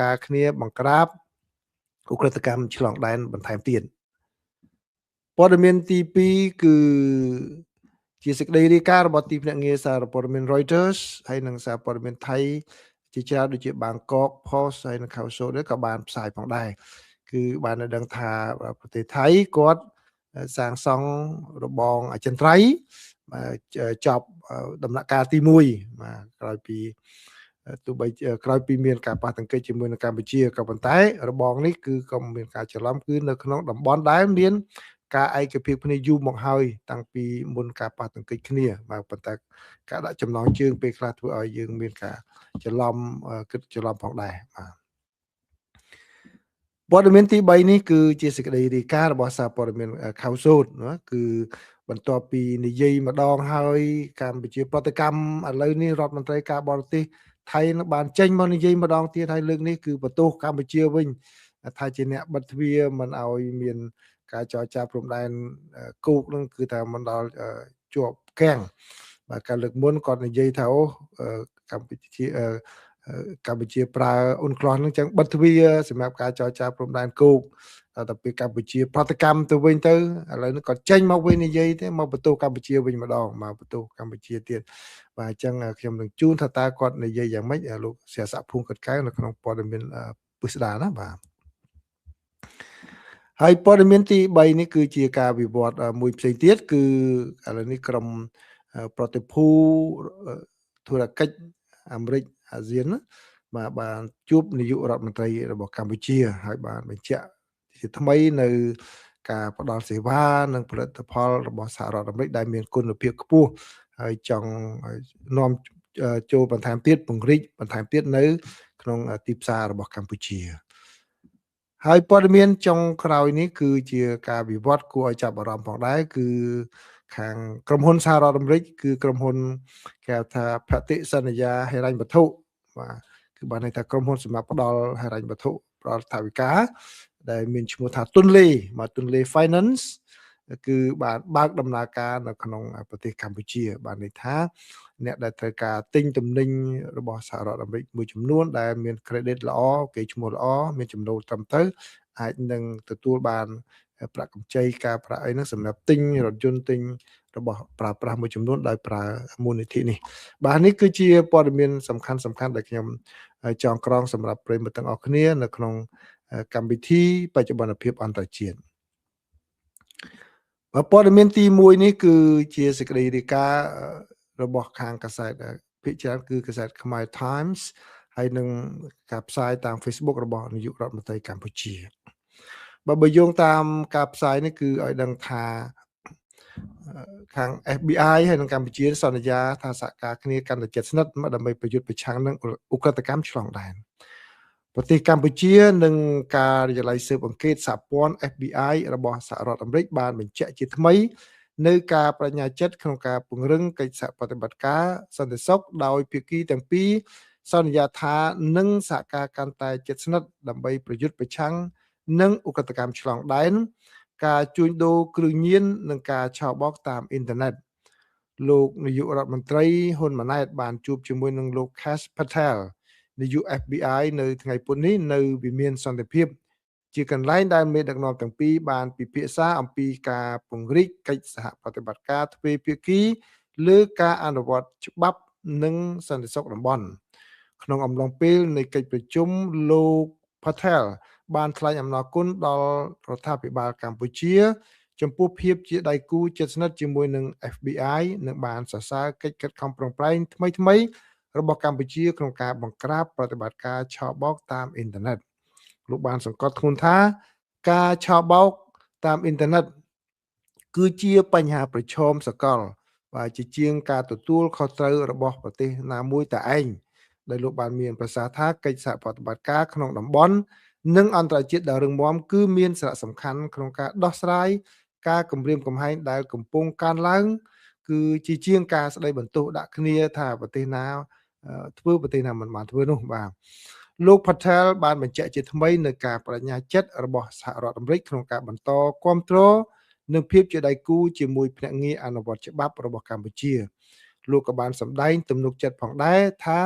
ការគ្នាបង្ក្រាបឧក្រិដ្ឋកម្មឆ្លងដែនបន្ថែមទៀតព័ត៌មានទី2គឺជាសេចក្តីរាយការណ៍របស់ទីភ្នាក់ងារសារព័ត៌មាន Reuters ហើយនិងសារព័ត៌មានថៃជាច្រើនដូចជា Bangkok Post ហើយនិង Khawsod ក៏បានផ្សាយផងដែរគឺបានដឹងថាប្រទេសថៃគាត់សាងសង់របងអចិន្ត្រៃយ៍ចប់ដំណាក់កាលទី1បាទក្រោយពីទោះបីក្រោយពីមានការប៉ះទង្គិចជាមួយនឹងកម្ពុជាក៏ប៉ុន្តែរបងនេះគឺក៏មានការច្រឡំគឺនៅក្នុងតំបន់ដែលមានការឯកភាពគ្នាយូរមកហើយតាំងពីមុនការប៉ះទង្គិចគ្នាបាទប៉ុន្តែការដាក់ចំណងជើងពេលខ្លះធ្វើឲ្យយើងមានការច្រឡំគិតច្រឡំផងដែរបាទព័ត៌មានទី3នេះគឺជាសេចក្តីរាយការណ៍របស់សារព័ត៌មាន Khawsod ណាគឺបន្ទាប់ពីនិយាយម្ដងហើយកម្ពុជាប្រតិកម្មឥឡូវនេះរដ្ឋមន្ត្រីការបរទេសថៃនឹងបានចេញមកនិយាយម្ដងទៀតហើយលើកនេះគឺបន្ទោសកម្ពុជាវិញថាជាអ្នកបិទទ្វារមិនឲ្យមានការចរចាព្រំដែនគោកនឹងគឺថាមិនដល់ជាប់កាំងបាទការលើកមុនគាត់និយាយថាអូកម្ពុជាប្រើអ៊ុនក្លោះនឹងចឹងបិទទ្វារសម្រាប់ការចរចាព្រំដែនគោកតែពេលកម្ពុជាប្រតិកម្មទៅវិញទៅឥឡូវនេះគាត់ចេញមកវិញនិយាយទេមកបន្ទោសកម្ពុជាវិញម្ដងមកបន្ទោសកម្ពុជាទៀតបាទអញ្ចឹងខ្ញុំនឹងជូនថាតើគាត់និយាយយ៉ាងម៉េចលោកស្រាស័កភួងកាត់កែវនៅក្នុងព័ត៌មានពិស្ដារណាបាទហើយព័ត៌មានទី3នេះគឺជាការវិវត្តមួយផ្សេងទៀតគឺឥឡូវនេះក្រុមប្រតិភូធុរកិច្ចអាមេរិកអាស៊ានណាបាទបានជួបនាយករដ្ឋមន្ត្រីរបស់កម្ពុជាហើយបានបញ្ជាក់ជាថ្មីនៅការផ្ដល់សេវានិងផលិតផលរបស់សហរដ្ឋអាមេរិកដែលមានគុណភាពខ្ពស់ហើយចង់នាំចូលបន្ថែមទៀតពង្រីកបន្ថែមទៀតនៅក្នុងទីផ្សាររបស់កម្ពុជាហើយព័ត៌មានចុងក្រោយនេះគឺជាការវិវត្តគួរឲ្យចាប់អារម្មណ៍ផងដែរគឺខាងក្រុមហ៊ុនសហរដ្ឋអាមេរិកគឺក្រុមហ៊ុនគេហៅថាបតិសន្យាហិរញ្ញវត្ថុបាទគឺបានន័យថាក្រុមហ៊ុនសម្រាប់ផ្ដល់ហិរញ្ញវត្ថុផ្ដល់ថវិកាដែលមានឈ្មោះថាទុនលេ Finance គឺបានបើកដំណើរការនៅក្នុងប្រទេសកម្ពុជាបានន័យថាអ្នកដែលត្រូវការទិញទំនិញរបស់សហរដ្ឋអាមេរិកមួយចំនួនដែលមាន credit ល្អគេឈ្មោះល្អមានចំណូលត្រឹមត្រូវអាចនឹងទទួលបានប្រាក់កម្ចីការប្រាក់អីហ្នឹងសម្រាប់ទិញរថយន្តទិញរបស់ប្រើប្រាស់មួយចំនួនដោយប្រើមូលនិធិនេះបាទនេះគឺជាព័ត៌មានសំខាន់ដែលខ្ញុំចងក្រងសម្រាប់ប្រិយមិត្តទាំងអស់គ្នានៅក្នុងកម្មវិធីបច្ចុប្បន្នភាពអន្តរជាតិព័ត៌មានទី1នេះគឺជាសេចក្តីរាយការណ៍របស់ខាងកាសែតភាគច្រើនគឺកាសែតខ្មែរ Times ហើយនឹងការផ្សាយតាម Facebook របស់នាយករដ្ឋមន្ត្រីកម្ពុជាបើយោងតាមការផ្សាយនេះគឺឲ្យដឹងថាខាង FBI ហើយនឹងកម្ពុជាសន្យាថាសហការគ្នាកាន់តែជិតស្និទ្ធដើម្បីប្រយុទ្ធប្រឆាំងនឹងឧក្រិដ្ឋកម្មឆ្លងដែនប្រទេសកម្ពុជានិងការិយាល័យស៊ើបអង្កេតសហព័ន្ធ FBI របស់សហរដ្ឋអាមេរិកបានបញ្ជាក់ជាថ្មីនៅការបញ្ញាចិត្តក្នុងការពង្រឹងកិច្ចសហប្រតិបត្តិការសន្តិសុខដោយភាគីទាំងពីរសន្យាថានឹងសហការកាន់តែជិតស្និទ្ធដើម្បីប្រយុទ្ធប្រឆាំងនឹងឧក្រិដ្ឋកម្មឆ្លងដែនការជួញដូរគ្រឿងញៀននិងការឆបោកតាមអ៊ីនធឺណិតលោកនាយករដ្ឋមន្ត្រីហ៊ុនម៉ាណែតបានជួបជាមួយនឹងលោក Kash Patel នាយក FBI នៅថ្ងៃពុធនេះនៅវិមានសន្តិភាពជាកន្លែងដែលមេដឹកនាំទាំងពីរបានពិភាក្សាអំពីការពង្រីកកិច្ចសហប្រតិបត្តិការទ្វេភាគីលើការអនុវត្តច្បាប់និងសន្តិសុខតំបន់ក្នុងអំឡុងពេលនៃកិច្ចប្រជុំលោក Patel បានថ្លែងអំណរគុណដល់រដ្ឋាភិបាលកម្ពុជាចំពោះភាពជាដៃគូជិតស្និទ្ធជាមួយនឹង FBI និងបានសរសើរកិច្ចខិតខំប្រឹងប្រែងថ្មីរបស់កម្ពុជាក្នុងការបង្ក្រាបប្រតិបត្តិការឆបោកតាមអ៊ីនធឺណិតលោកបានសង្កត់ធ្ងន់ថាការឆបោកតាមអ៊ីនធឺណិតគឺជាបញ្ហាប្រឈមសកលបាទជាងការទទួលខុសត្រូវរបស់ប្រទេសណាមួយតែឯងដែលលោកបានមានប្រសាសន៍ថាកិច្ចសហប្រតិបត្តិការក្នុងតំបន់និងអន្តរជាតិដ៏រឹងមាំគឺមានសារៈសំខាន់ក្នុងការដោះស្រាយការគំរាមកំហែងដែលកំពុងកើនឡើងគឺជាជាងការស្ដីបន្ទោសដាក់គ្នាថាប្រទេសណាធ្វើប្រទេសណាមិនបានធ្វើនោះបាទលោក Patel បានបញ្ជាក់ជាថ្មីនៅការបដិញ្ញាចិត្តរបស់សហរដ្ឋអាមេរិកក្នុងការបន្តគាំទ្រនិងភាពជាដៃគូជាមួយភ្នាក់ងារអនុវត្តច្បាប់របស់កម្ពុជាលោកក៏បានសម្ដែងទំនុកចិត្តផងដែរថា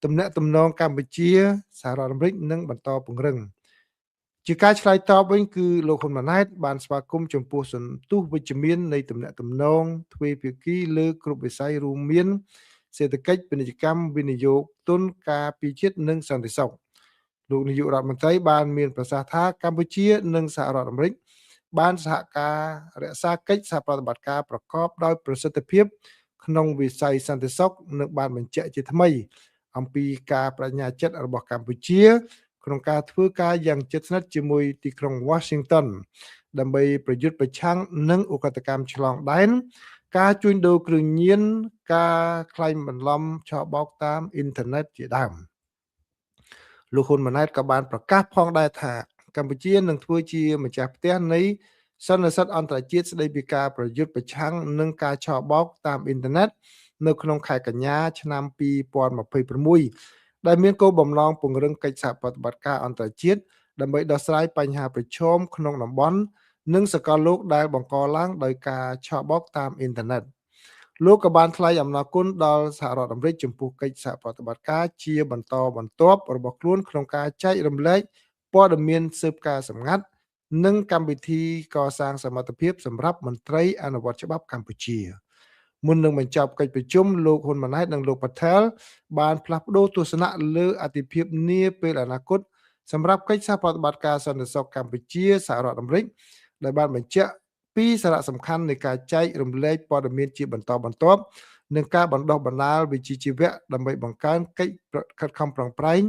ទំនាក់ទំនងកម្ពុជាសហរដ្ឋអាមេរិកនឹងបន្តពង្រឹងជាការឆ្លើយតបវិញគឺលោកហ៊ុនម៉ាណែតបានស្វាគមន៍ចំពោះសន្ទុះវិជ្ជមាននៃទំនាក់ទំនងទ្វេភាគីលើគ្រប់វិស័យរួមមានសេដ្ឋកិច្ចពាណិជ្ជកម្មវិនិយោគទុនការពារជាតិនិងសន្តិសុខលោកនាយករដ្ឋមន្ត្រីបានមានប្រសាសន៍ថាកម្ពុជានិងសហរដ្ឋអាមេរិកបានសហការរក្សាកិច្ចសហប្រតិបត្តិការប្រកបដោយប្រសិទ្ធភាពក្នុងវិស័យសន្តិសុខនិងបានបញ្ជាក់ជាថ្មីអំពីការបញ្ញាចិត្តរបស់កម្ពុជាក្នុងការធ្វើការយ៉ាងជិតស្និទ្ធជាមួយទីក្រុង Washington ដើម្បីប្រយុទ្ធប្រឆាំងនឹងឧក្រិដ្ឋកម្មឆ្លងដែនការជួញដូរគ្រឿងញៀនការក្លែងបន្លំឆបោកតាមអ៊ីនធឺណិតជាដើមលោកហ៊ុនម៉ាណែតក៏បានប្រកាសផងដែរថាកម្ពុជានឹងធ្វើជាម្ចាស់ផ្ទះនៃសន្និសីទអន្តរជាតិស្តីពីការប្រយុទ្ធប្រឆាំងនឹងការឆបោកតាមអ៊ីនធឺណិតនៅក្នុងខែកញ្ញាឆ្នាំ2026ដែលមានគោលបំណងពង្រឹងកិច្ចសហប្រតិបត្តិការអន្តរជាតិដើម្បីដោះស្រាយបញ្ហាប្រឈមក្នុងតំបន់និងសកលលោកដែលបង្កឡើងដោយការឆបោកតាមអ៊ីនធឺណិតលោកក៏បានថ្លែងអំណរគុណដល់សហរដ្ឋអាមេរិកចំពោះកិច្ចសហប្រតិបត្តិការជាបន្តបន្ទាប់របស់ខ្លួនក្នុងការចែករំលែកព័ត៌មានស៊ើបការសម្ងាត់និងកម្មវិធីកសាងសមត្ថភាពសម្រាប់មន្ត្រីអនុវត្តច្បាប់កម្ពុជាមុននឹងបញ្ចប់កិច្ចប្រជុំលោកហ៊ុនម៉ាណែតនិងលោកប៉ាថែលបានផ្លាស់ប្ដូរទស្សនៈលើអតិភិបនាពេលអនាគតសម្រាប់កិច្ចសហប្រតិបត្តិការសន្តិសុខកម្ពុជាសហរដ្ឋអាមេរិកដែលបានបញ្ជាក់ពីសារៈសំខាន់នៃការចែករំលែកព័ត៌មានជាបន្តបន្ទាប់និងការបណ្ដុះបណ្ដាលវិជ្ជាជីវៈដើម្បីបង្កើនកិច្ចខិតខំប្រឹងប្រែង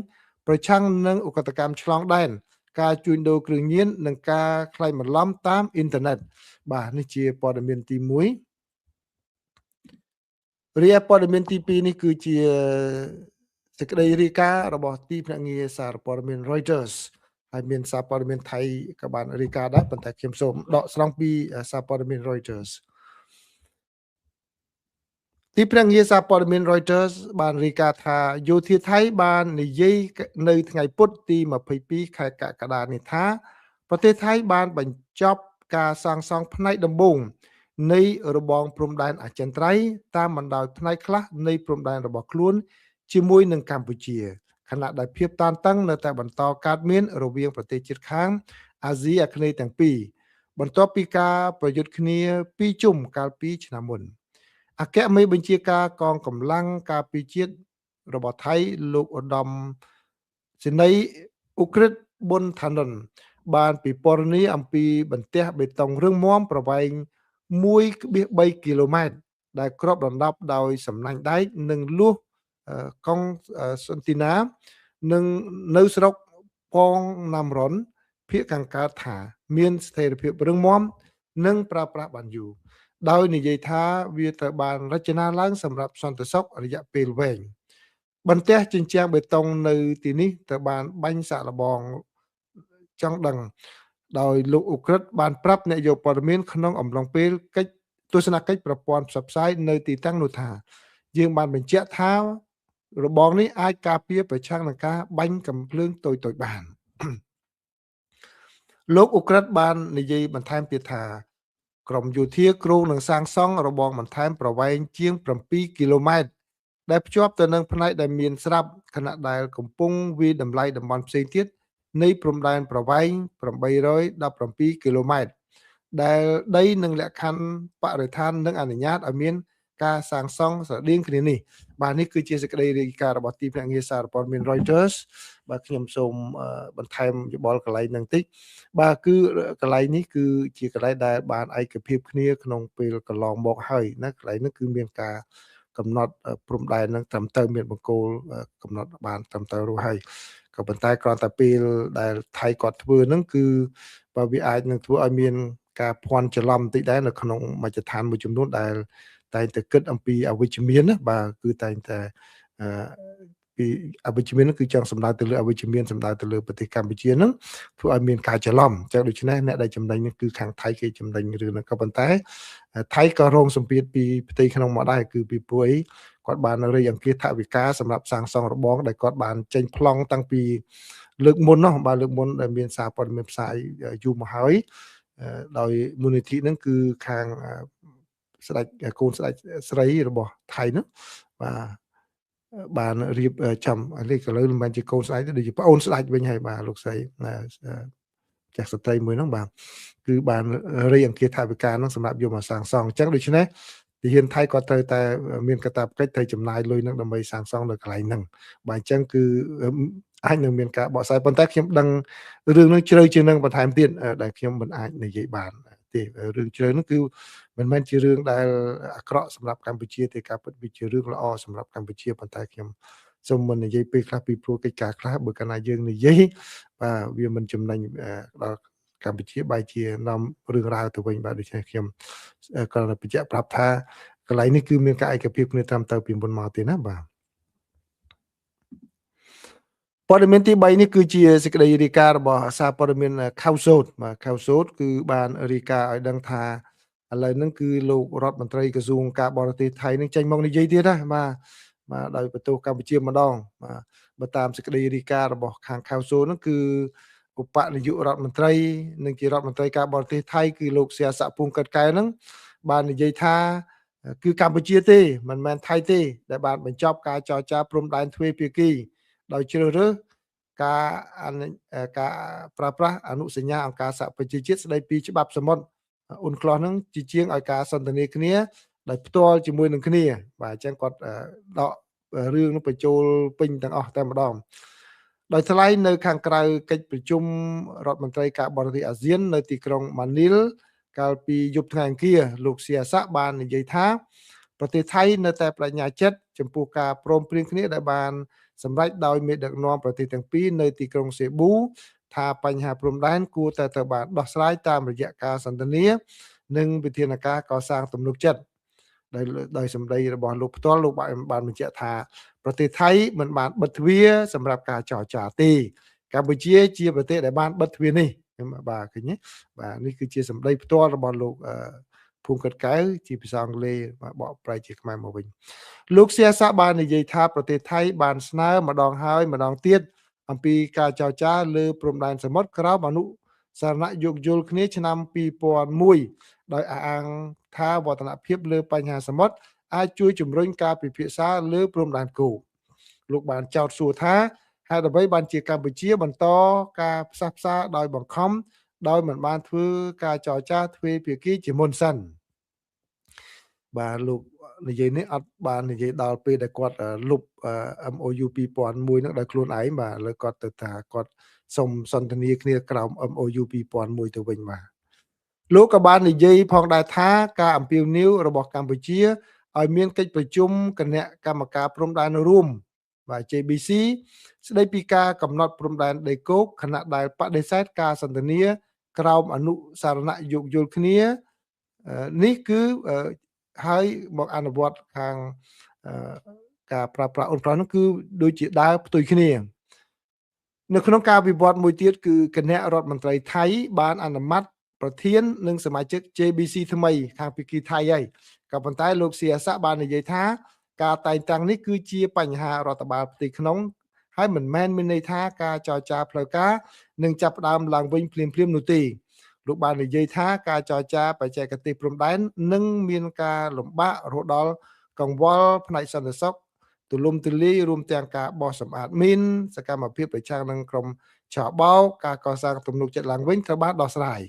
ប្រឆាំងនឹងឧក្រិដ្ឋកម្មឆ្លងដែនការជួញដូរគ្រឿងញៀននិងការក្លែងបន្លំតាមអ៊ីនធឺណិតបាទនេះជាព័ត៌មានទី1រីឯព័ត៌មានទី2នេះគឺជាសេចក្តីរាយការណ៍របស់ទីភ្នាក់ងារសារព័ត៌មាន Reuters ហើយមានសារព័ត៌មានថៃក៏បានរាយការណ៍ដែរប៉ុន្តែខ្ញុំសូមដកស្រង់ពីសារព័ត៌មាន Reuters ទីភ្នាក់ងារសារព័ត៌មាន Reuters បានរាយការណ៍ថាយោធាថៃបាននិយាយនៅថ្ងៃពុធទី22ខែកក្កដានេះថាប្រទេសថៃបានបញ្ចប់ការសាងសង់ផ្នែកដំបូងនៃរបងព្រំដែនអចិន្ត្រៃយ៍តាមបណ្ដោយផ្នែកខ្លះនៃព្រំដែនរបស់ខ្លួនជាមួយនឹងកម្ពុជាខណៈដែលភាពតានតឹងនៅតែបន្តកើតមានរវាងប្រទេសជិតខាងអាស៊ីអាគ្នេយ៍ទាំងពីរបន្ទាប់ពីការប្រយុទ្ធគ្នាពីរជុំកាលពីឆ្នាំមុនអគ្គមេបញ្ជាការកងកម្លាំងការពារជាតិរបស់ថៃលោកឧត្តមសេនីយ៍អ៊ុក្រិតប៊ុនថានុនបានពិពណ៌នាអំពីបន្ទះបេតុងរឹងមាំប្រវែង 1.3 គីឡូម៉ែត្រដែលគ្របដណ្ដប់ដោយសំណាញ់ដែកនិងលួសកុងសន្ទីណានិងនៅស្រុកប៉ងណាំរុនភាគខាងកើតថាមានស្ថិរភាពរឹងមាំនិងប្រើប្រាស់បានយូរដោយនិយាយថាវាត្រូវបានរចនាឡើងសម្រាប់សន្តិសុខរយៈពេលវែងបន្ទះជញ្ជាំងបេតុងនៅទីនេះត្រូវបានបាញ់សាកល្បងចង់ដឹងដោយលោកអ៊ុក្រិតបានប្រាប់អ្នកយកព័ត៌មានក្នុងអំឡុងពេលកិច្ចទស្សនកិច្ចប្រព័ន្ធផ្សព្វផ្សាយនៅទីតាំងនោះថាយើងបានបញ្ជាក់ថារបងនេះអាចការពារប្រឆាំងនឹងការបាញ់កាំភ្លើងតូចៗបានលោកអ៊ុក្រិតបាននិយាយបន្ថែមទៀតថាក្រមយោធាគ្រោងនឹងសាងសង់របងបន្ថែមប្រវែងជាង7គីឡូម៉ែត្រដែលភ្ជាប់ទៅនឹងផ្នែកដែលមានស្រាប់ខណៈដែលកំពុងវាយតម្លៃតំបន់ផ្សេងទៀតនៃព្រំដែនប្រវែង817គីឡូម៉ែត្រដែលដីនឹងលក្ខខណ្ឌបរិស្ថាននឹងអនុញ្ញាតឲ្យមានការសាងសង់ស្រដៀងគ្នានេះបាទនេះគឺជាសេចក្តីរាយការណ៍របស់ទីភ្នាក់ងារសារព័ត៌មាន Reuters បាទខ្ញុំសូមបន្ថែមយោបល់កន្លែងហ្នឹងតិចបាទគឺកន្លែងនេះគឺជាកន្លែងដែលបានឯកភាពគ្នាក្នុងពេលកន្លងមកហើយណាកន្លែងនេះគឺមានការកំណត់ព្រំដែននឹងត្រឹមត្រូវមានបង្គោលកំណត់បានត្រឹមត្រូវរួចហើយក៏ប៉ុន្តែគ្រាន់តែពេលដែលថៃគាត់ធ្វើហ្នឹងគឺបើវាអាចនឹងធ្វើឲ្យមានការភ័ន្តច្រឡំបន្តិចដែរនៅក្នុងមជ្ឈដ្ឋានមួយចំនួនដែលតែងតែគិតអំពីអវិជ្ជមានណាបាទគឺតែងតែពីអវិជ្ជមានគឺចង់សម្ដៅទៅលើអវិជ្ជមានសម្ដៅទៅលើប្រទេសកម្ពុជាហ្នឹងធ្វើឲ្យមានការច្រឡំចឹងដូច្នេះអ្នកដែលចំណេញនេះគឺខាងថៃគេចំណេញរឿងហ្នឹងក៏ប៉ុន្តែថៃក៏រងសម្ពាធពីផ្ទៃក្នុងមកដែរគឺពីព្រោះគាត់បានរៃអង្គាសថវិកាសម្រាប់សាងសង់របងដែលគាត់បានចេញប្លង់តាំងពីលើកមុននោះបាទលើកមុនដែលមានសារព័ត៌មានផ្សាយយូរមកហើយដោយមូលនិធិហ្នឹងគឺខាងស្ដេចកូនស្ដេចស្រីរបស់ថៃនោះបាទ បានរៀបចំលេខឥឡូវមិនមែនជាកូនស្ដេចទេដូចជាប្អូនស្ដេចវិញហើយបាទលោកស្រីចាស់ស្ត្រីមួយហ្នឹងបាទគឺបានរៃអង្គាថវិកាហ្នឹងសម្រាប់យកមកសាងសង់អញ្ចឹងដូច្នេះទាហានថៃក៏ត្រូវតែមានកាតព្វកិច្ចត្រូវចំណាយលុយហ្នឹងដើម្បីសាងសង់នៅកន្លែងហ្នឹងបាទអញ្ចឹងគឺអាចនឹងមានការបកស្រាយប៉ុន្តែខ្ញុំដឹងរឿងហ្នឹងជ្រៅជាងនឹងបន្ថែមទៀតដែលខ្ញុំមិនអាចនិយាយបានទេរឿងជ្រៅហ្នឹងគឺមិនមែនជារឿងដែលអាក្រក់សម្រាប់កម្ពុជាទេការពិតវាជារឿងល្អសម្រាប់កម្ពុជាប៉ុន្តែខ្ញុំសូមមិននិយាយពេលខ្លះពីព្រោះកិច្ចការខ្លះបើកាលណាយើងនិយាយបាទវាមិនចំណេញដល់កម្ពុជាបែរជានាំរឿងរ៉ាវទៅវិញបាទដូច្នេះខ្ញុំគ្រាន់តែបញ្ជាក់ប្រាប់ថាកន្លែងនេះគឺមានការឯកភាពគ្នាត្រឹមត្រូវពីមុនមកទេណាបាទព័ត៌មានទី3នេះគឺជាសេចក្តីរាយការណ៍របស់សារព័ត៌មានខៅសូតបាទខៅសូតគឺបានរាយការណ៍ឲ្យដឹងថាឥឡូវហ្នឹងគឺលោករដ្ឋមន្ត្រីក្រសួងការបរទេសថៃនឹងចេញមកនិយាយទៀតណាបាទដោយបន្ទោសកម្ពុជាម្ដងបាទបើតាមសេចក្តីរាយការណ៍របស់ខាងខៅសូតហ្នឹងគឺឧបនាយករដ្ឋមន្ត្រីនិងជារដ្ឋមន្ត្រីការបរទេសថៃគឺលោកសៀស័កពុងកិតកែវហ្នឹងបាននិយាយថាគឺកម្ពុជាទេមិនមែនថៃទេដែលបានបញ្ចប់ការចរចាព្រំដែនទ្វេភាគីដោយជ្រើសរើសការប្រើប្រាស់អនុសញ្ញាអង្គការសហប្រជាជាតិស្តីពីច្បាប់សមុទ្រអ៊ុនក្លូសហ្នឹងជាជាងឲ្យការសន្ទនាគ្នាដោយផ្ទាល់ជាមួយនឹងគ្នាបាទអញ្ចឹងគាត់ដករឿងនោះបញ្ចូលពេញទាំងអស់តែម្ដងដោយថ្លែងនៅខាងក្រៅកិច្ចប្រជុំរដ្ឋមន្ត្រីការបរទេសអាស៊ាននៅទីក្រុងម៉ានីលកាលពីយប់ថ្ងៃអង្គារលោកសៀស័កបាននិយាយថាប្រទេសថៃនៅតែបញ្ញាចិត្តចំពោះការព្រមព្រៀងគ្នាដែលបានសម្រេចដោយមេដឹកនាំប្រទេសទាំងពីរនៅទីក្រុងសេប៊ូថាបញ្ហាព្រំដែនគួរតែត្រូវបានដោះស្រាយតាមរយៈការសន្ទនានិងវិធានការកសាងទំនុកចិត្តដោយសម្ដីរបស់លោកផ្ទាល់លោកបានបញ្ជាក់ថាប្រទេសថៃមិនបានបិទទ្វារសម្រាប់ការចរចាទេកម្ពុជាជាប្រទេសដែលបានបិទទ្វារនេះបាទឃើញទេបាទនេះគឺជាសម្ដីផ្ទាល់របស់លោកភូមិកិតកែវជាភាសាអង់គ្លេសបកប្រែជាខ្មែរមកវិញលោកសៀស័កបាននិយាយថាប្រទេសថៃបានស្នើម្ដងហើយម្ដងទៀតអំពីការចរចាលើព្រំដែនសមុទ្រក្រោមអនុសារណៈយោគយល់គ្នាឆ្នាំ2001ដោយអះអាងថាវឌ្ឍនភាពលើបញ្ហាសមុទ្រអាចជួយជំរុញការពិភាក្សាលើព្រំដែនគោកលោកបានចោទសួរថាហេតុអ្វីបានជាកម្ពុជាបន្តការផ្សះផ្សាដោយបង្ខំដោយមិនបានធ្វើការចរចាទ្វេភាគីជាមុនសិនបាទលោកនិយាយនេះអត់បាននិយាយដល់ពេលដែលគាត់លុប MOU 2001ហ្នឹងដោយខ្លួនឯងបាទឥឡូវគាត់ទៅថាគាត់សុំសន្ទនាគ្នាក្រោម MOU 2001ទៅវិញបាទលោកក៏បាននិយាយផងដែរថាការអំពាវនាវរបស់កម្ពុជាឲ្យមានកិច្ចប្រជុំគណៈកម្មការព្រំដែនរួមបាទ JBC ស្ដីពីការកំណត់ព្រំដែនដីគោកខណៈដែលបដិសេធការសន្ទនាក្រោមអនុសារណៈយោគយល់គ្នានេះគឺហើយមកអនុវត្តខាងការប្រើប្រាស់អ៊ុនក្លូសនោះគឺដូចជាដើរផ្ទុយគ្នានៅក្នុងការវិវត្តមួយទៀតគឺគណៈរដ្ឋមន្ត្រីថៃបានអនុម័តប្រធាននិងសមាជិក JBC ថ្មីខាងភាគីថៃហើយក៏ប៉ុន្តែលោកសៀស័កបាននិយាយថាការតែងតាំងនេះគឺជាបញ្ហារដ្ឋបាលផ្ទៃក្នុងហើយមិនមែនមានន័យថាការចរចាផ្លូវការនឹងចាប់ផ្ដើមឡើងវិញភ្លាមៗនោះទេលោកបាននិយាយថាការចរចាបច្ចេកទេសព្រំដែននឹងមានការលំបាករហូតដល់កង្វល់ផ្នែកសន្តិសុខទូលំទូលាយរួមទាំងការបោះសម្អាតមីនសកម្មភាពប្រឆាំងនឹងក្រុមឆោបោកការកសាងទំនុកចិត្តឡើងវិញត្រូវបានដោះស្រាយ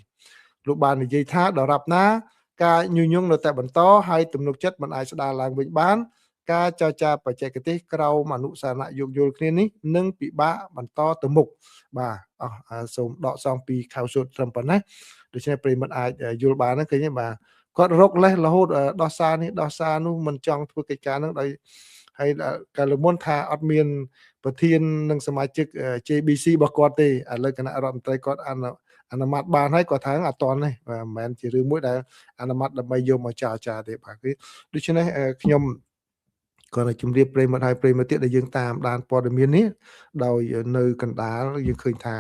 លោកបាននិយាយថាដរាបណាការញុះញង់នៅតែបន្តហើយទំនុកចិត្តមិនអាចស្ដារឡើងវិញបានការចរចាបច្ចេកទេសក្រៅអនុសារណៈយោគយល់គ្នានេះនឹងពិបាកបន្តទៅមុខបាទសូមដកសំពីខៅសុតត្រឹមប៉ុណ្ណាដូច្នេះប្រិមត្តអាចយល់បានហ្នឹងឃើញទេបាទគាត់រកលេសរហូតដោះសារនេះដោះសារនោះមិនចង់ធ្វើកិច្ចការហ្នឹងដោយហើយកាលមុនថាអត់មានប្រធាននិងសមាជិក JBC របស់គាត់ទេឥឡូវគណៈរដ្ឋមន្ត្រីគាត់អនុម័តបានហើយគាត់ថាអត់តន់ទេមិនមែនជារឿងមួយដែលអនុម័តដើម្បីយកមកចរចាទេបាទគឺដូច្នេះខ្ញុំគាត់ឲ្យជម្រាបប្រិមត្តឲ្យប្រិមត្តទៀតដែលយើងតាមដានព័ត៌មាននេះដោយនៅកណ្ដាលយើងឃើញថា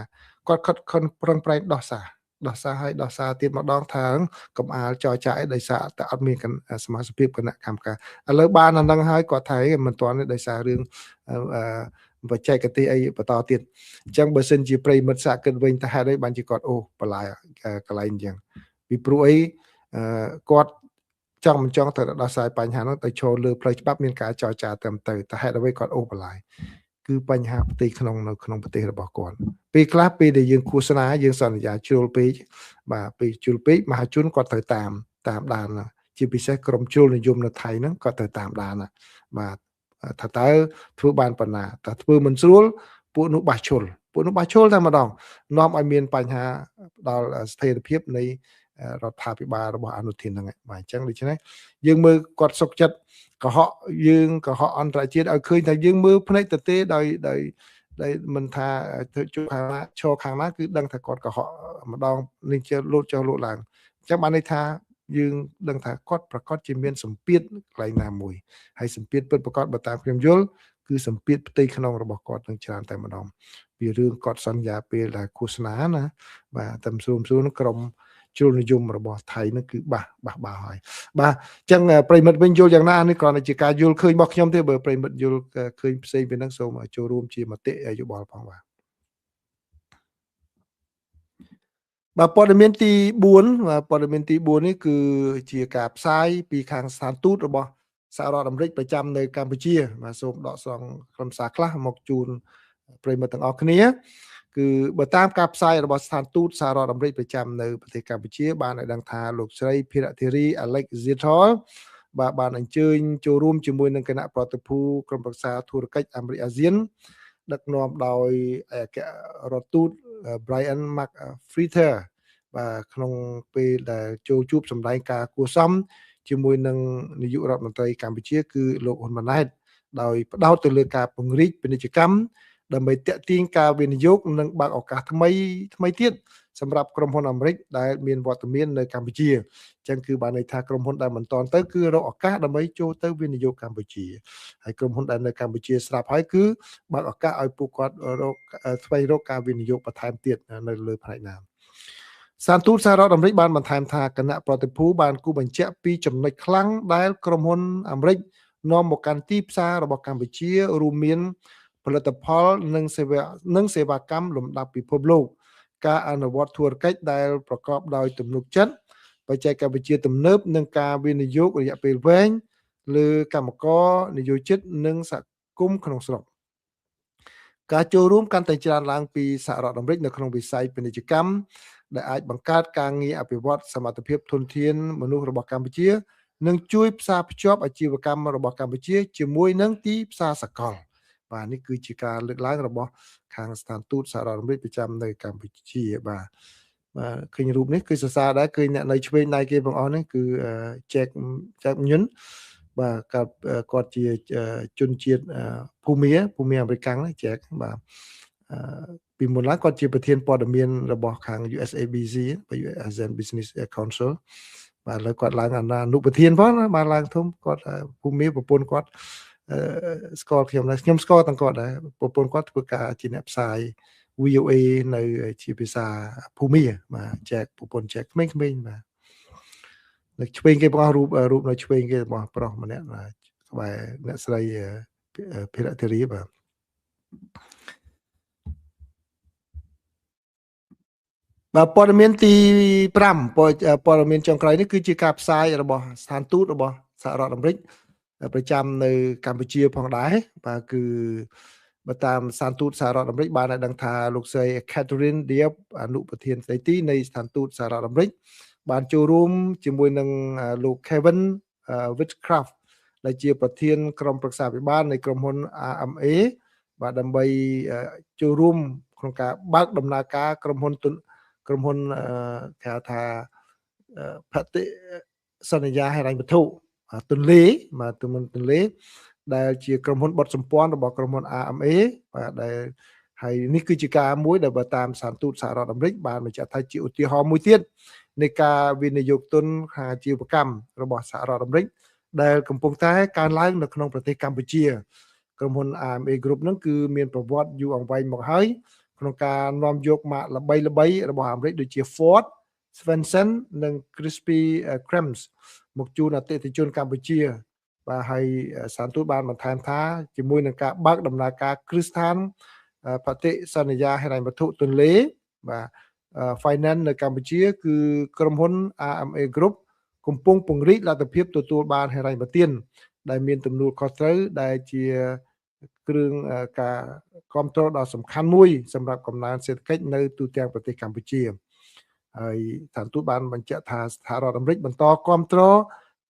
គាត់ខិតខំប្រឹងប្រែងដោះសារទៀតម្ដងថាកំអាលចរចាអីដោយសារតែអត់មានសមាជិកគណៈកម្មការឥឡូវបានអានឹងហើយគាត់ថាមិនទាន់ទេដោយសាររឿងបច្ចេកទេសអីបន្តទៀតអញ្ចឹងបើសិនជាប្រិមិត្តសាកគិតវិញថាហេតុអីបានជាគាត់អូបន្លាយកន្លែងអញ្ចឹងពីព្រោះអីគាត់ ចង់មិនចង់ត្រូវដោះស្រាយបញ្ហានោះទៅចូលលើផ្លូវច្បាប់មានការចរចាត្រឹមត្រូវតែហេតុអ្វីគាត់អូសបន្លាយគឺបញ្ហាផ្ទៃក្នុងនៅក្នុងប្រទេសរបស់គាត់ពេលខ្លះពេលដែលយើងឃោសនាយើងសន្យាជ្រុលពេកបាទពេលជ្រុលពេកមហាជនគាត់ត្រូវតាមដានជាពិសេសក្រុមជ្រុលនិយមនៅថៃហ្នឹងគាត់ត្រូវតាមដានបាទថាតើធ្វើបានប៉ុណ្ណាតែធ្វើមិនស្រួលពួកនោះបះឈុលតែម្ដងនាំឲ្យមានបញ្ហាដល់ស្ថិរភាពនៃរដ្ឋាភិបាលរបស់អនុធានហ្នឹងបាទអញ្ចឹងដូច្នេះយើងមើលគាត់សុកចិត្តកុហកយើងកុហកអន្តរជាតិឲ្យឃើញថាយើងមើលភ្នែកទទេដោយមិនថាជួបខាងណាឈរខាងណាគឺដឹងថាគាត់កុហកម្ដងនេះជាលោតចុះលោតឡើងអញ្ចឹងបានន័យថាយើងដឹងថាគាត់ប្រកាសជាមានសម្ពាធកន្លែងណាមួយហើយសម្ពាធពិតប្រកបបើតាមខ្ញុំយល់គឺសម្ពាធផ្ទៃក្នុងរបស់គាត់នឹងច្រើនតែម្ដងពីរឿងគាត់សន្យាពេលដែលឃោសនាណាបាទតែស្រួលនឹងក្រុមជ្រុលនិយមរបស់ថៃនឹងគឺបះហើយបាទអញ្ចឹងប្រិមិត្តវិញយល់យ៉ាងណានេះគ្រាន់តែជាការយល់ឃើញរបស់ខ្ញុំទេបើប្រិមិត្តយល់ឃើញផ្សេងពីហ្នឹងសូមចូលរួមជាមតិយោបល់ផងបាទព័ត៌មានទី4បាទព័ត៌មានទី4នេះគឺជាការផ្សាយពីខាងស្ថានទូតរបស់សហរដ្ឋអាមេរិកប្រចាំនៅកម្ពុជាបាទសូមដកស្រង់ខ្លឹមសារខ្លះមកជូនប្រិយមិត្តទាំងអស់គ្នាគឺបើតាមការផ្សាយរបស់ស្ថានទូតសហរដ្ឋអាមេរិកប្រចាំនៅប្រទេសកម្ពុជាបានឲ្យដឹងថាលោកស្រីភិរៈធារី Alexandra បាទបានអញ្ជើញចូលរួមជាមួយនឹងគណៈប្រតិភូក្រុមប្រឹក្សាធុរកិច្ចអាមេរិកអាស៊ានដឹកនាំដោយឯករដ្ឋទូត Brian McFritter បាទក្នុងពេលដែលចូលជួបសម្ដែងការគួសមជាមួយនឹងនាយករដ្ឋមន្ត្រីកម្ពុជាគឺលោកហ៊ុនម៉ាណែតដោយផ្ដោតទៅលើការពង្រីកពាណិជ្ជកម្មដើម្បីទាក់ទាញការវិនិយោគនិងបើកឱកាសថ្មីទៀតសម្រាប់ក្រុមហ៊ុនអាមេរិកដែលមានវត្តមាននៅកម្ពុជាអញ្ចឹងគឺបានន័យថាក្រុមហ៊ុនដែលមិនតន់ទៅគឺរកឱកាសដើម្បីចូលទៅវិនិយោគកម្ពុជាហើយក្រុមហ៊ុនដែលនៅកម្ពុជាស្រាប់ហើយគឺបើកឱកាសឲ្យពួកគាត់ស្វែងរកការវិនិយោគបន្ថែមទៀតនៅលើផ្នែកណាសានទូតសហរដ្ឋអាមេរិកបានបន្ថែមថាគណៈប្រតិភូបានគូបញ្ជាក់ពីចំណុចខ្លាំងដែលក្រុមហ៊ុនអាមេរិកនាំមកកាន់ទីផ្សាររបស់កម្ពុជារួមមានផលិតផលនិងសេវាកម្មលំដាប់ពិភពលោកការអនុវត្តធុរកិច្ចដែលប្រកបដោយទំនុកចិត្តបច្ចេកវិទ្យាទំនើបនិងការវិនិយោគរយៈពេលវែងលើកម្មករនិយោជិតនិងសហគមន៍ក្នុងស្រុកការចូលរួមកាន់តែច្រើនឡើងពីសហរដ្ឋអាមេរិកនៅក្នុងវិស័យពាណិជ្ជកម្មដែលអាចបង្កើតការងារអភិវឌ្ឍសមត្ថភាពធនធានមនុស្សរបស់កម្ពុជានិងជួយផ្សារភ្ជាប់អាជីវកម្មរបស់កម្ពុជាជាមួយនឹងទីផ្សារសកលបាទនេះគឺជាការលើកឡើងរបស់ខាងស្ថានទូតសហរដ្ឋអាមេរិកប្រចាំនៅកម្ពុជាបាទឃើញរូបនេះគឺសរសើរដែរឃើញអ្នកនៅឆ្វេងដៃគេបងអស់នេះគឺJack Myung បាទគាត់ជាជនជាតិភូមាអាមេរិកណាJack បាទពីមុនឡើងគាត់ជាប្រធានព័ត៌មានរបស់ខាង USABC ASEAN Business Council បាទឥឡូវគាត់ឡើងអនុប្រធានផងបានឡើងធំគាត់ភូមិប្រពន្ធគាត់ស្គាល់ខ្ញុំដែរខ្ញុំស្គាល់ទាំងគាត់ដែរប្រពន្ធគាត់ធ្វើការជាអ្នកផ្សាយ VOA នៅជាភាសាភូមិបាទចែកប្រពន្ធចែកក្មេងៗបាទនៅឆ្វេងគេបងរូបនៅឆ្វេងគេរបស់ប្រុសម្នាក់បាទក្បែរអ្នកស្រីភិរៈធារីបាទបាទព័ត៌មានទី5ព័ត៌មានចុងក្រោយនេះគឺជាការផ្សាយរបស់ស្ថានទូតរបស់សហរដ្ឋអាមេរិកប្រចាំនៅកម្ពុជាផងដែរបាទគឺបើតាមស្ថានទូតសហរដ្ឋអាមេរិកបានឲ្យដឹងថាលោកស្រី Catherine Diop អនុប្រធានស្ដីទីនៃស្ថានទូតសហរដ្ឋអាមេរិកបានចូលរួមជាមួយនឹងលោក Kevin Whitcraft ដែលជាប្រធានក្រុមប្រឹក្សាពិបាលនៃក្រុមហ៊ុន RMA បាទដើម្បីចូលរួមក្នុងការបើកដំណើរការក្រុមហ៊ុនគេហៅថាបតិសន្យាហិរញ្ញវត្ថុទន្លេបាទទន្លេដែលជាក្រុមហ៊ុនបត់សម្ព័ន្ធរបស់ក្រុមហ៊ុន RMA បាទដែលហើយនេះគឺជាការមួយដែលបើតាមស្ថានទូតសហរដ្ឋអាមេរិកបានបញ្ជាក់ថាជាឧទាហរណ៍មួយទៀតនៃការវិនិយោគទុនខាងអាជីវកម្មរបស់សហរដ្ឋអាមេរិកដែលកំពុងតែកើនឡើងនៅក្នុងប្រទេសកម្ពុជាក្រុមហ៊ុន RMA Group ហ្នឹងគឺមានប្រវត្តិយូរអង្វែងមកហើយក្នុងការនាំយកម៉ាកល្បីៗរបស់អាមេរិកដូចជា Ford, Swenson និង Krispy Kreme មកជូនអតិថិជនកម្ពុជាបាទហើយស្ថានទូតបានបន្ថែមថាជាមួយនឹងការបើកដំណើរការគ្រឹះស្ថានបតិសន្យាហិរញ្ញវត្ថុទន្លេបាទ finance នៅកម្ពុជាគឺក្រុមហ៊ុន RMA Group កំពុងពង្រីកលទ្ធភាពទទួលបានហិរញ្ញប្បទានដែលមានទំនួលខុសត្រូវដែលជាគ្រឿងការគ្រប់គ្រងដ៏សំខាន់មួយសម្រាប់កំណើនសេដ្ឋកិច្ចនៅទូទាំងប្រទេសកម្ពុជាហើយស្ថានទូតបានបញ្ជាក់ថាសហរដ្ឋអាមេរិកបន្តគ្រប់គ្រង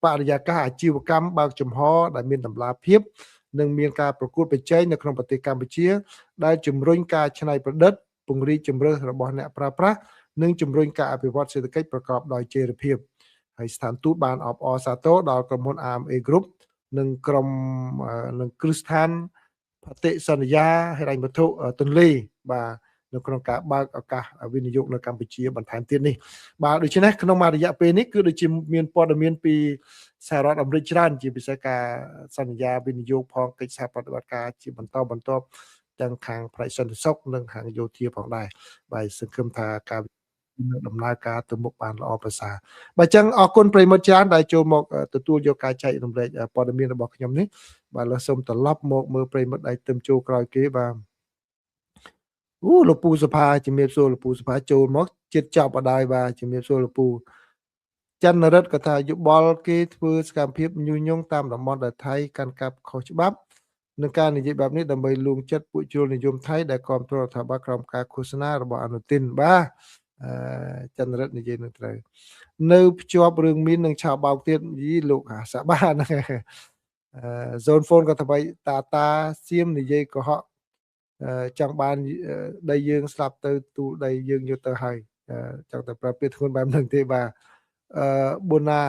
បរិយាកាសអាជីវកម្មបើកចំហដែលមានតម្លាភាពនិងមានការប្រកួតប្រជែងនៅក្នុងប្រទេសកម្ពុជាដែលជំរុញការច្នៃប្រឌិតពង្រីកជំរើសរបស់អ្នកប្រើប្រាស់និងជំរុញការអភិវឌ្ឍសេដ្ឋកិច្ចប្រកបដោយចីរភាពហើយស្ថានទូតបានអបអរសាទរដល់ក្រុមហ៊ុន AMA Group និងក្រុមនិងគ្រឹះស្ថានបតិសន្យាហិរញ្ញវត្ថុទន្លេបាទនៅក្នុងការបើកឱកាសវិនិយោគនៅកម្ពុជាបន្ថែមទៀតនេះបាទដូច្នេះក្នុងមួយរយៈពេលនេះគឺដូចជាមានព័ត៌មានពីសហរដ្ឋអាមេរិកច្រើនជាពិសេសការសន្យាវិនិយោគផងកិច្ចសហប្រតិបត្តិការជាបន្តបន្ទាប់ទាំងខាងផ្នែកសន្តិសុខនិងខាងយោធាផងដែរបាទសង្ឃឹមថាការដំណើរការទៅមុខបានល្អប្រសើរបាទអញ្ចឹងអរគុណប្រិយមិត្តច្រើនដែលចូលមកទទួលយកការចែករំលែកព័ត៌មានរបស់ខ្ញុំនេះបាទលើសូមត្រឡប់មកមើលប្រិយមិត្តដែលទៅចូលក្រោយគេបាទលោកពូសុផាជំរាបសួរលោកពូសុផាចូលមកចិត្តចប់អត់ដែរបាទជំរាបសួរលោកពូចន្ទរិទ្ធក៏ថាយោបល់គេធ្វើសកម្មភាពញុះញង់តាមតំបន់ដែលថៃកាន់កាប់ខុសច្បាប់នឹងការនិយាយបែបនេះដើម្បីលួងចិត្តពួកជួលនិយមថៃដែលគ្រប់គ្រងរដ្ឋាភិបាលក្រោមការឃោសនារបស់អនុទិនបាទចន្ទរិទ្ធនិយាយនឹងត្រូវនៅភ្ជាប់រឿងមាននឹងឆោបបោកទៀតយីលោកអាសាបាហ្នឹងzone phone ក៏ថាតាសៀមនិយាយកុហកចង់បានដីយើងស្លាប់ទៅទូដីយើងយកទៅហើយចង់តែប្រាប់ពាក្យធ្ងន់បែបហ្នឹងទេបាទប៊ូណា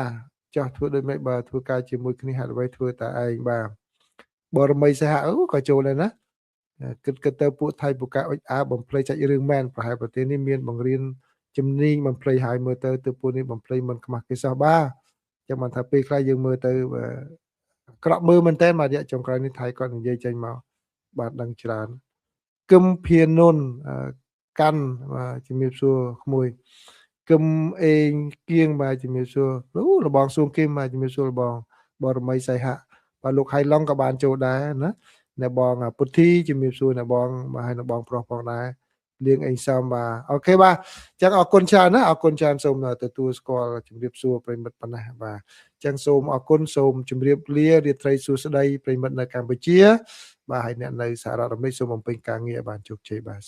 ចាស់ធ្វើដូចម៉េចបើធ្វើការជាមួយគ្នាហាត់អ្វីធ្វើតែឯងបាទបរមីសហក៏ចូលដែរណាគិតទៅពួកថៃពួកការអុចអាបំភ្លៃចាច់រឿងមែនប្រហែលប្រទេសនេះមានបង្រៀនជំនាញបំភ្លៃហើយមើលទៅពួកនេះបំភ្លៃមិនខ្មាស់គេសោះបាទចាំបានថាពេលខ្លះយើងមើលទៅក្រក់មើលមែនតើមករយៈចុងក្រោយនេះថៃគាត់និយាយចេញមកបាទដឹងច្រើនគឹមភានុនកាន់ជំរាបសួរក្មួយគឹមអេងគៀងបាទជំរាបសួរលបងសួងគឹមបាទជំរាបសួរលបងបរមីសៃហៈបាទលោកហៃឡុងក៏បានចូលដែរណាអ្នកបងពុទ្ធីជំរាបសួរអ្នកបងបាទហើយអ្នកបងប្រុសផងដែរលៀងអេងសំបាទអូខេបាទអញ្ចឹងអរគុណច្រើនណាអរគុណច្រើនសូមទទួលស្គាល់ជំរាបសួរប្រិមិត្តប៉ុណ្ណេះបាទអញ្ចឹងសូមអរគុណសូមជម្រាបលារាត្រីសួស្តីប្រិមិត្តនៅកម្ពុជាបាទហើយអ្នកនៅសហរដ្ឋអាមេរិកសូមបំពេញការងារឲ្យបានជោគជ័យបាទ